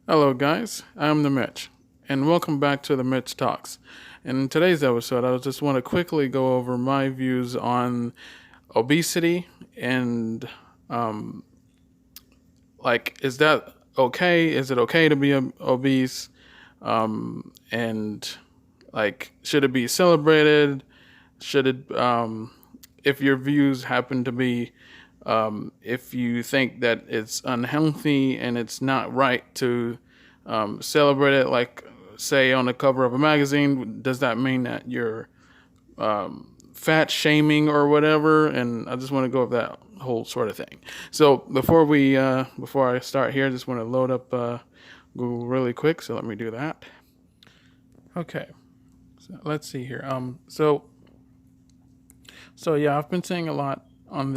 Hello, guys. I'm the Mitch, and welcome back to the Mitch Talks. In today's episode, I just want to quickly go over my views on obesity and, um, is that okay? Is it okay to be obese? And should it be celebrated? Should it, if your views happen to be, if you think that it's unhealthy and it's not right to celebrate it, like say on the cover of a magazine, does that mean that you're fat shaming or whatever? And I just want to go over that whole sort of thing. So before I start here, I just want to load up Google really quick. So let me do that. Okay. So let's see here. So yeah, I've been seeing a lot um,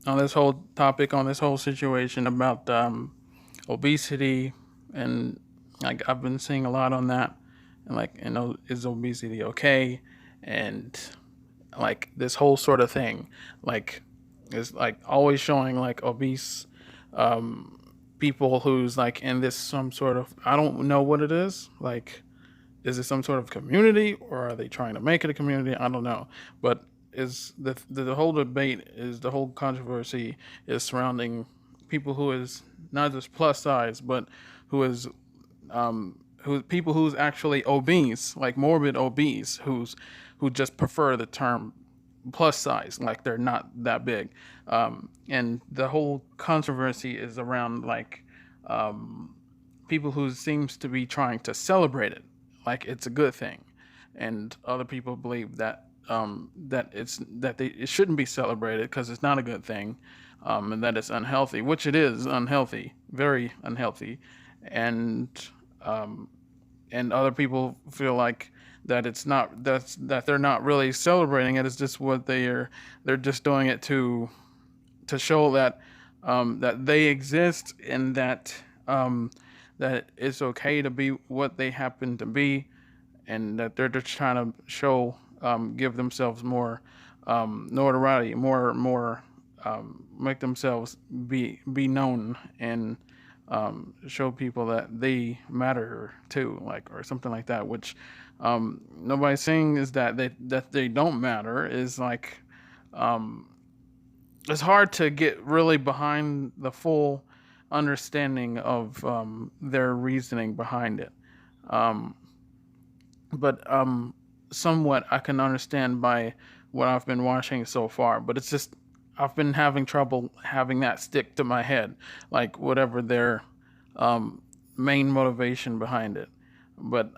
on this whole topic, on this whole situation about obesity, and like I've been seeing a lot on that, and is obesity okay, and like this whole sort of thing, like is like always showing like obese people who's like in this some sort of, I don't know what it is, like is it some sort of community or are they trying to make it a community? I don't know. But is the whole debate, is the whole controversy is surrounding people who is not just plus size, but who is who people who's actually obese, like morbid obese, who just prefer the term plus size, like they're not that big. And the whole controversy is around um, people who seems to be trying to celebrate it, like it's a good thing, and other people believe that it shouldn't be celebrated because it's not a good thing, and that it's unhealthy, which it is unhealthy, very unhealthy, and um, and other people feel like that it's not, that they're not really celebrating it. It's just what they're just doing it to show that that they exist, and that it's okay to be what they happen to be, and that they're just trying to show, give themselves more notoriety, more make themselves be known, and show people that they matter too, like, or something like that. Which nobody's saying is that they don't matter. Is like um, it's hard to get really behind the full understanding of their reasoning behind it. Um, but somewhat I can understand by what I've been watching so far. But it's just I've been having trouble having that stick to my head, like whatever their um, main motivation behind it. But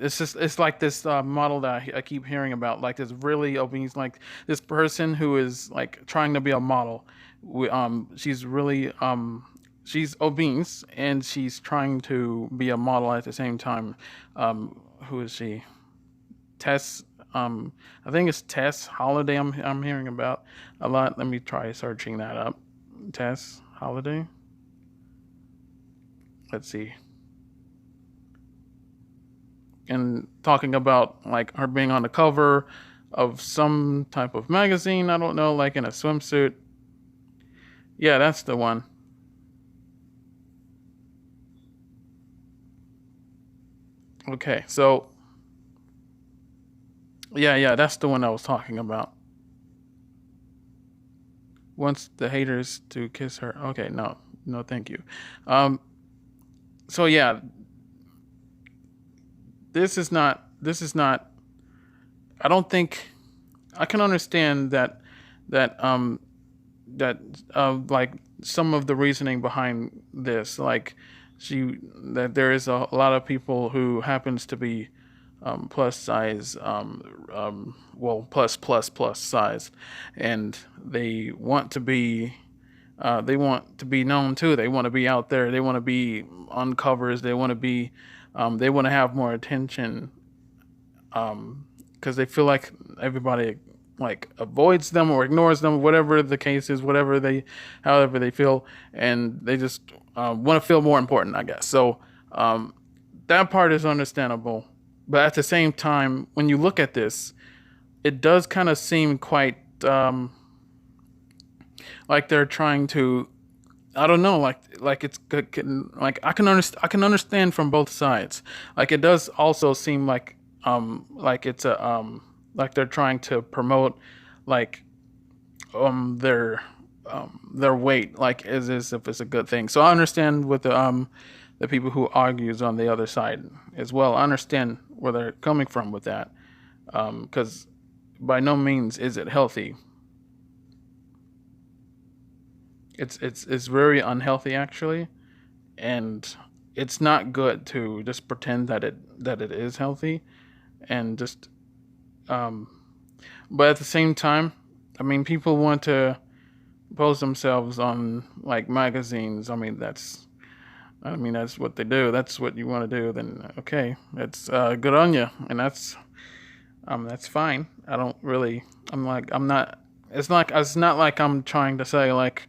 it's just it's like this model that I keep hearing about, like this really obese, like this person who is like trying to be a model. She's really she's obese and she's trying to be a model at the same time. Who is she? Tess. I think it's Tess Holiday. I'm hearing about a lot. Let me try searching that up. Tess Holiday. Let's see. And talking about like her being on the cover of some type of magazine. I don't know, like in a swimsuit. Yeah, that's the one. Okay, so yeah, that's the one I was talking about. Wants the haters to kiss her. Okay, no, no, thank you. Um, so yeah, this is not. This is not. I don't think I can understand that that like some of the reasoning behind this, like she that there is a lot of people who happens to be plus size, well, plus size, and they want to be known too. They want to be out there. They want to be on covers. They want to have more attention, because they feel like everybody like avoids them or ignores them, whatever the case is, however they feel, and they just want to feel more important, I guess. So that part is understandable, but at the same time, when you look at this, it does kind of seem quite like they're trying to I don't know, like it's good, like I can understand from both sides. Like it does also seem like it's a like they're trying to promote like um their their weight like as if it's a good thing. So I understand with the people who argues on the other side as well. I understand where they're coming from with that, because by no means is it healthy. It's very unhealthy actually, and it's not good to just pretend that it is healthy and just um. But at the same time, I mean, people want to post themselves on like magazines. I mean that's what they do. That's what you want to do. Then okay, it's good on you, and that's fine. I don't really. I'm not. It's not like I'm trying to say like,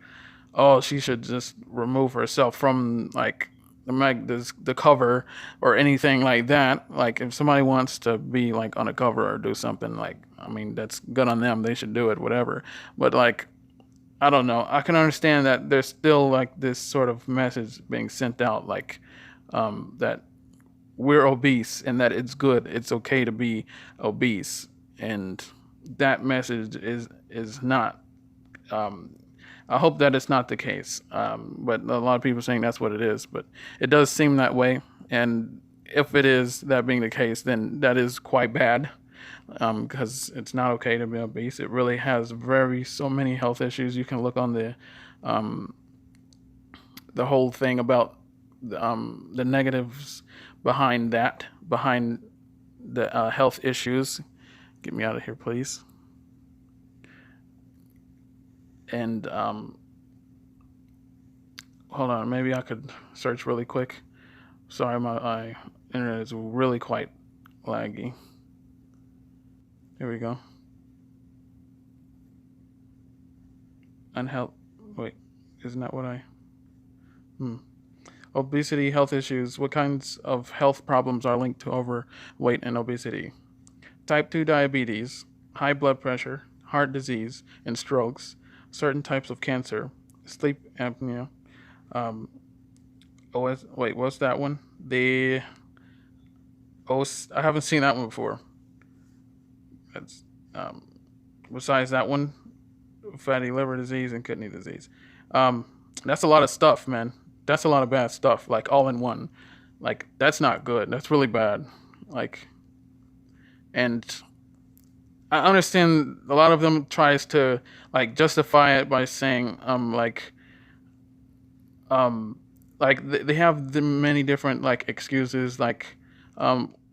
oh, she should just remove herself from like the cover or anything like that. Like if somebody wants to be like on a cover or do something like, I mean that's good on them. They should do it, whatever. But like I don't know. I can understand that there's still like this sort of message being sent out, like that we're obese and that it's good, it's okay to be obese, and that message is not. Um, I hope that it's not the case, but a lot of people are saying that's what it is. But it does seem that way, and if it is that being the case, then that is quite bad because it's not okay to be obese. It really has so many health issues. You can look on um, the whole thing about the negatives behind the health issues. Get me out of here, please. And hold on, maybe I could search really quick. Sorry, my internet is really quite laggy. Here we go. Unhealth. Wait, isn't that what I? Hmm. Obesity, health issues. What kinds of health problems are linked to overweight and obesity? Type 2 diabetes, high blood pressure, heart disease, and strokes, certain types of cancer, sleep apnea. Um, wait, what's that one? I haven't seen that one before. That's um, besides that one, fatty liver disease and kidney disease. Um, that's a lot of stuff, man. That's a lot of bad stuff, like all in one. Like that's not good. That's really bad. Like, and I understand a lot of them tries to like justify it by saying um they have the many different like excuses like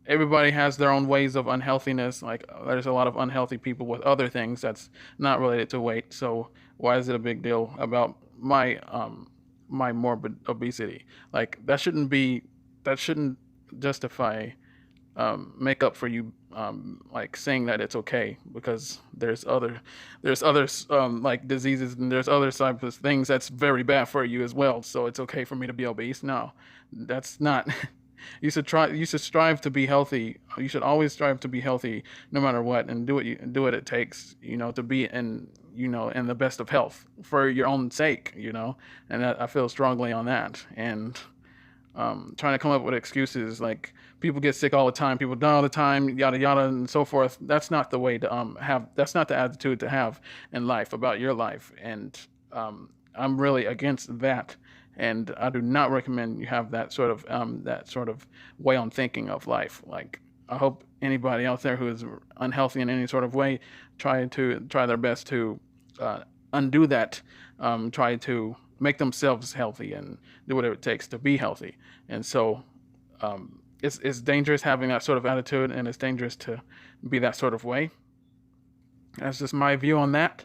everybody has their own ways of unhealthiness. Like there's a lot of unhealthy people with other things that's not related to weight, so why is it a big deal about my morbid obesity? Like that shouldn't justify make up for you like saying that it's okay because there's other like diseases and there's other types of things that's very bad for you as well, so it's okay for me to be obese. No, that's not. You should strive to be healthy. You should always strive to be healthy no matter what, and do what it takes, to be in the best of health for your own sake, and I feel strongly on that. And trying to come up with excuses like people get sick all the time, people die all the time, yada yada and so forth. That's not the way to have. That's not the attitude to have in life about your life. And I'm really against that. And I do not recommend you have that sort of way on thinking of life. Like I hope anybody out there who is unhealthy in any sort of way try their best to undo that. Try to make themselves healthy and do whatever it takes to be healthy. And so it's dangerous having that sort of attitude, and it's dangerous to be that sort of way. That's just my view on that.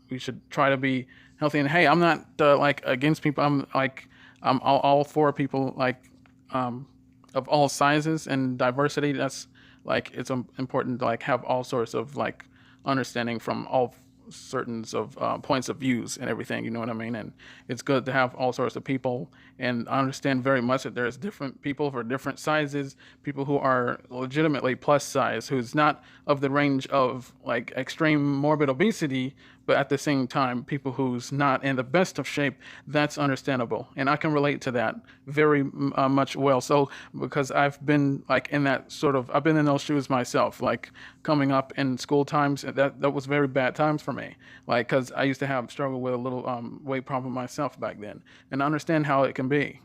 We should try to be healthy. And hey, I'm not like against people. I'm all for people like of all sizes and diversity. That's like it's important to like have all sorts of like understanding from all certain of points of views and everything. You know what I mean? And it's good to have all sorts of people. And I understand very much that there's different people for different sizes. People who are legitimately plus size, who's not of the range of like extreme morbid obesity, But at the same time, people who's not in the best of shape, that's understandable, and I can relate to that very much well. So because I've been like in that sort of, I've been in those shoes myself, like coming up in school times. That was very bad times for me, like because I used to have struggle with a little weight problem myself back then, and I understand how it can be,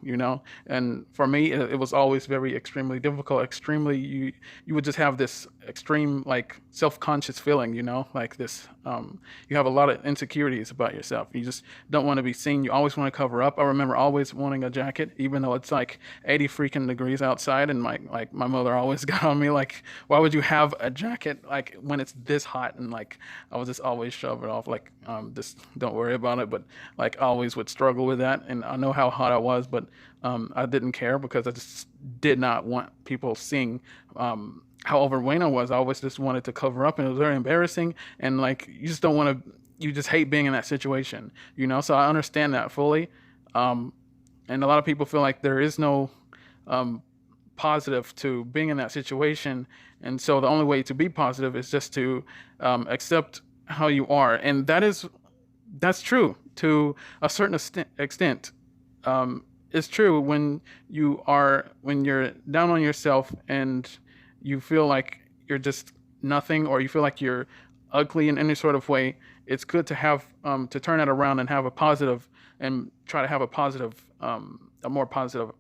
And for me, it was always very extremely difficult. Extremely, you would just have this extreme like self-conscious feeling, like this. You have a lot of insecurities about yourself. You just don't want to be seen. You always want to cover up. I remember always wanting a jacket, even though it's like 80 freaking degrees outside, and my mother always got on me like, why would you have a jacket like when it's this hot? And like I would just always shove it off, like just don't worry about it. But like I always would struggle with that, and I know how hot I was, but I didn't care because I just did not want people seeing how overweight I was. I always just wanted to cover up, and it was very embarrassing. And like you just don't want to, you just hate being in that situation, So I understand that fully. And a lot of people feel like there is no positive to being in that situation, and so the only way to be positive is just to accept how you are, and that's true to a certain extent. It's true when you're down on yourself and you feel like you're just nothing, or you feel like you're ugly in any sort of way. It's good to have to turn it around and have a positive, and try to have a more positive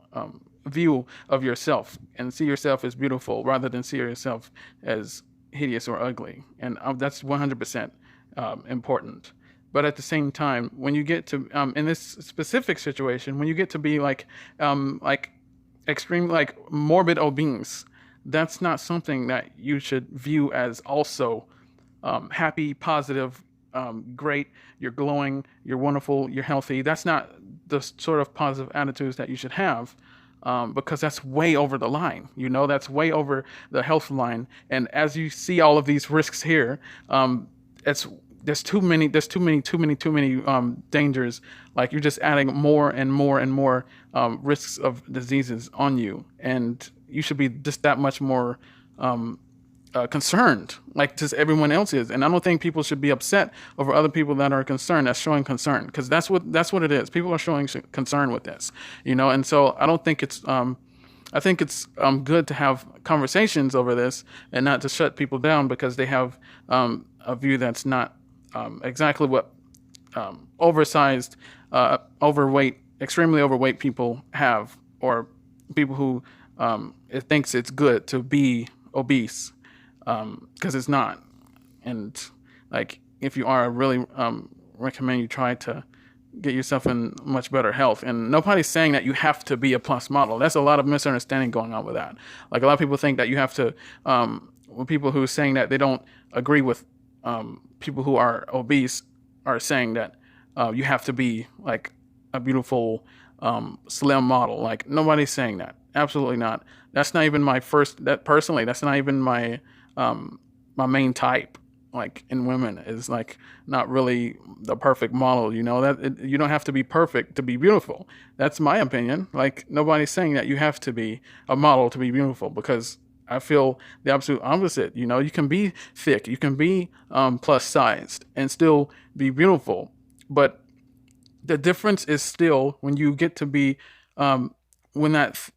view of yourself, and see yourself as beautiful rather than see yourself as hideous or ugly. And that's 100% important. But at the same time, when you get to in this specific situation, when you get to be like extreme, like morbid obese, that's not something that you should view as also happy, positive, great. You're glowing, you're wonderful, you're healthy. That's not the sort of positive attitudes that you should have. Because that's way over the line, that's way over the health line. And as you see all of these risks here, it's there's too many dangers. Like you're just adding more and more and more risks of diseases on you, and you should be just that much more concerned, like just everyone else is. And I don't think people should be upset over other people that are concerned, that's showing concern, because that's what it is. People are showing concern with this, And so I don't think it's. I think it's good to have conversations over this and not to shut people down because they have a view that's not exactly what oversized, overweight, extremely overweight people have, or people who it thinks it's good to be obese, because it's not. And like if you are, I really recommend you try to get yourself in much better health. And nobody's saying that you have to be a plus model. That's a lot of misunderstanding going on with that. Like a lot of people think that you have to, people who are saying that they don't agree with people who are obese are saying that you have to be like a beautiful slim model. Like nobody's saying that. Absolutely not. That's not even personally, that's not even my my main type. Like in women is like not really the perfect model, you don't have to be perfect to be beautiful. That's my opinion. Like nobody's saying that you have to be a model to be beautiful, because I feel the absolute opposite. You can be thick, you can be plus sized and still be beautiful. But the difference is still when you get to be when that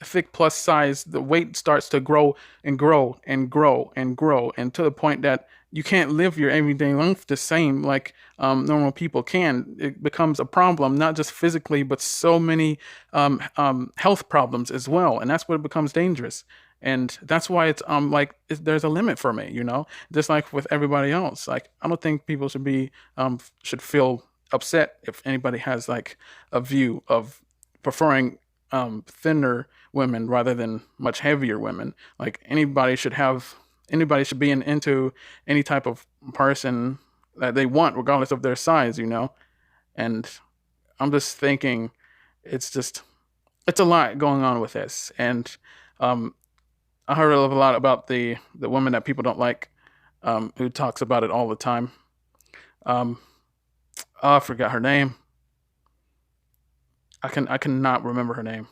thick plus size, the weight starts to grow and grow and grow and grow, and to the point that you can't live your everyday life the same like normal people can. It becomes a problem, not just physically, but so many health problems as well, and that's where it becomes dangerous. And that's why there's a limit for me, just like with everybody else. Like I don't think people should feel upset if anybody has like a view of preferring thinner women rather than much heavier women. Like anybody should be into any type of person that they want, regardless of their size, And I'm just thinking, it's a lot going on with this. And I heard a lot about the woman that people don't like, who talks about it all the time. I forgot her name. I cannot remember her name.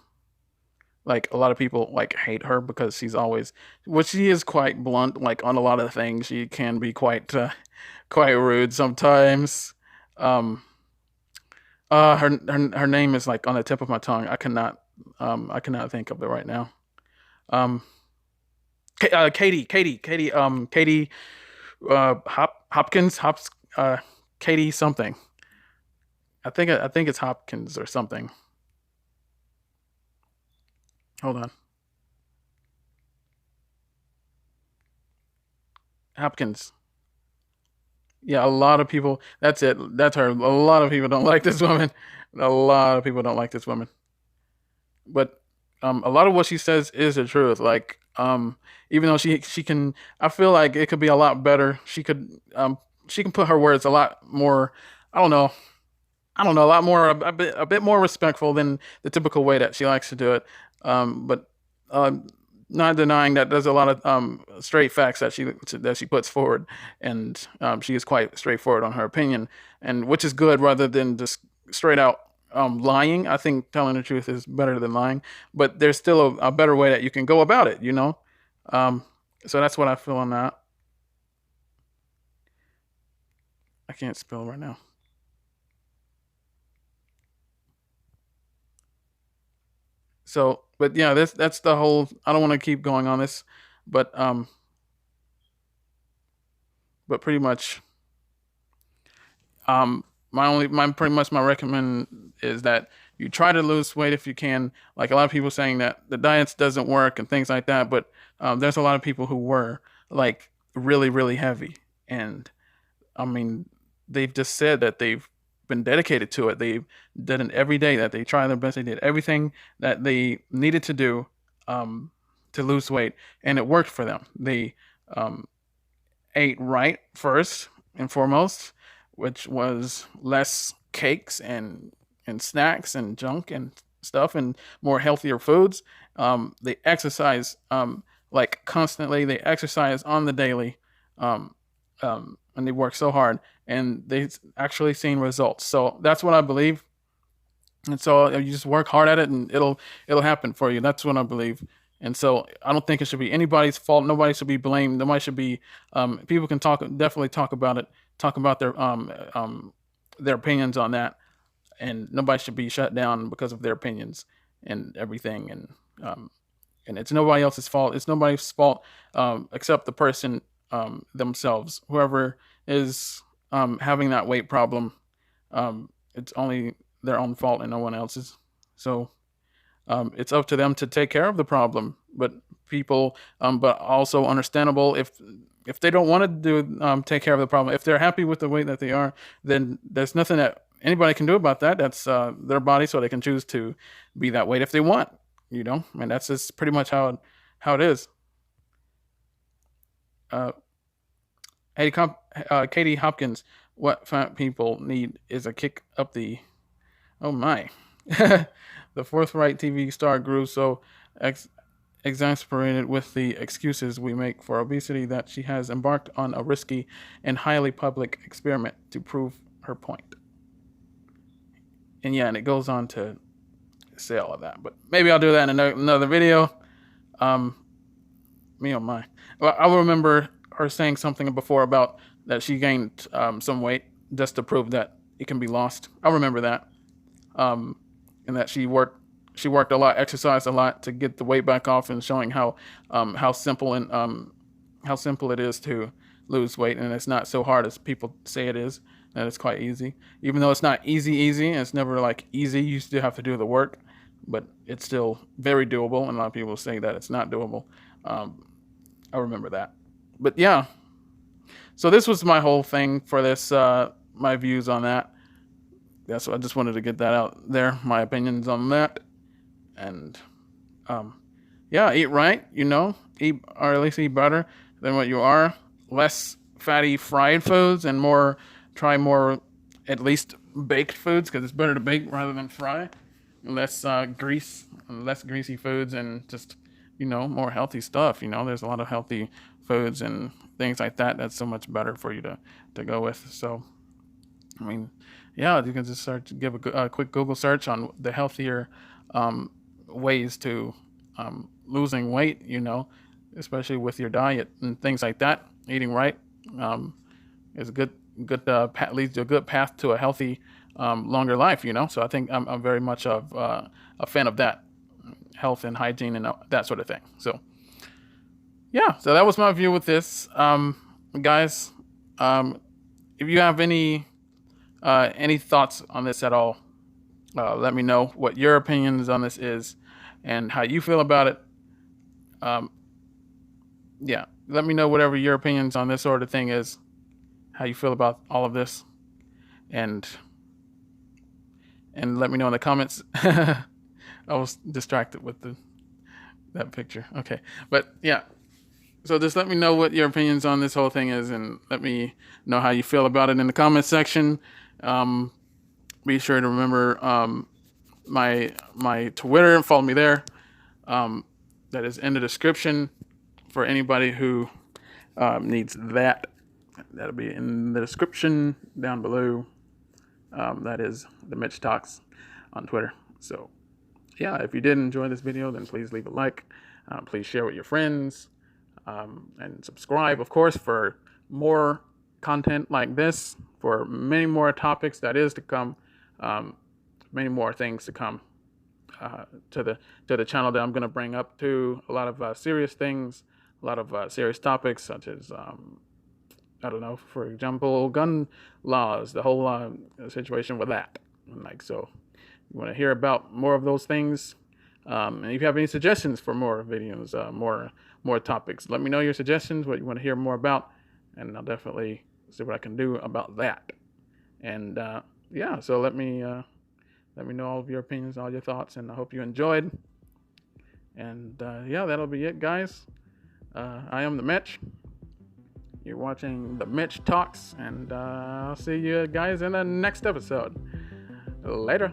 Like a lot of people like hate her because she's always, well, she is quite blunt. Like on a lot of things, she can be quite rude sometimes. Um, her name is like on the tip of my tongue. I cannot think of it right now. Um, Katie, Hopkins, Katie something. I think it's Hopkins or something. Hold on, Hopkins. Yeah, a lot of people. That's it. That's her. A lot of people don't like this woman. A lot of people don't like this woman. But a lot of what she says is the truth. Like even though she can, I feel like it could be a lot better. She can put her words a lot more. I don't know. I don't know, a lot more, a bit more respectful than the typical way that she likes to do it. But um, not denying that there's a lot of straight facts that she puts forward, and she is quite straightforward on her opinion, and which is good rather than just straight out lying. I think telling the truth is better than lying, but there's still a better way that you can go about it. Um, so that's what I feel on that. I can't spell right now. So, but yeah, that's the whole. I don't want to keep going on this, but but pretty much, my pretty much my recommend is that you try to lose weight if you can. Like a lot of people saying that the diets doesn't work and things like that, but there's a lot of people who were like really heavy, and I mean, they've just said that they've been dedicated to it. They've done it every day. That they try their best. They did everything that they needed to do um, to lose weight, and it worked for them. They um, ate right first and foremost, which was less cakes and snacks and junk and stuff, and more healthier foods. They exercise like constantly. They exercise on the daily. Um, and they work so hard, and they've actually seen results. So that's what I believe. And so you just work hard at it, and it'll happen for you. That's what I believe. And so I don't think it should be anybody's fault. Nobody should be blamed. Nobody should be. People can definitely talk about it, talk about their opinions on that, and nobody should be shut down because of their opinions and everything. And it's nobody else's fault. It's nobody's fault except the person themselves. Whoever is having that weight problem, it's only their own fault and no one else's. So it's up to them to take care of the problem. But but also understandable if they don't want to do take care of the problem. If they're happy with the weight that they are, then there's nothing that anybody can do about that. That's their body, so they can choose to be that weight if they want. And that's just pretty much how it is. Uh, Katie Hopkins, what fat people need is a kick up the. Oh my. The forthright TV star grew so ex- exasperated with the excuses we make for obesity that she has embarked on a risky and highly public experiment to prove her point. And yeah, and it goes on to say all of that. But maybe I'll do that in another video. Um, Me oh my. Well, I remember her saying something before about that she gained some weight just to prove that it can be lost. I remember that, um, and that she worked a lot, exercised a lot to get the weight back off, and showing how simple and how simple it is to lose weight, and it's not so hard as people say it is. That it's quite easy, even though it's not easy. It's never like easy. You still have to do the work, but it's still very doable. And a lot of people say that it's not doable. Um, I remember that. But yeah, so this was my whole thing for this, my views on that. That's what I just wanted to get that out there, my opinions on that. And um, yeah, eat right, eat, or at least eat better than what you are. Less fatty fried foods and try more at least baked foods, because it's better to bake rather than fry. Less less greasy foods, and just more healthy stuff. There's a lot of healthy foods and things like that that's so much better for you to go with. So I mean, yeah, you can just give a quick Google search on the healthier ways to losing weight, especially with your diet and things like that. Eating right is a good leads to a good path to a healthy, longer life. So I think I'm very much of a fan of that, health and hygiene and that sort of thing. So yeah, so that was my view with this, guys. If you have any thoughts on this at all, let me know what your opinions on this is and how you feel about it. Yeah, let me know whatever your opinions on this sort of thing is, how you feel about all of this, and let me know in the comments. I was distracted with that picture. Okay, but yeah, so just let me know what your opinions on this whole thing is, and let me know how you feel about it in the comments section. Be sure to remember my Twitter and follow me there. That is in the description for anybody who needs that. That'll be in the description down below. That is TheMitchTALKS on Twitter. So yeah, if you did enjoy this video, then please leave a like. Please share with your friends. And subscribe, of course, for more content like this, for many more topics that is to come, many more things to come to the channel that I'm going to bring up to a lot of serious things, a lot of serious topics such as I don't know, for example, gun laws, the whole situation with that. So you want to hear about more of those things. And if you have any suggestions for more videos, more topics, let me know your suggestions, what you want to hear more about, and I'll definitely see what I can do about that. And yeah, so let me know all of your opinions, all your thoughts, and I hope you enjoyed. And yeah, that'll be it, guys. I am TheMitch. You're watching TheMitchTALKS, and I'll see you guys in the next episode. Later.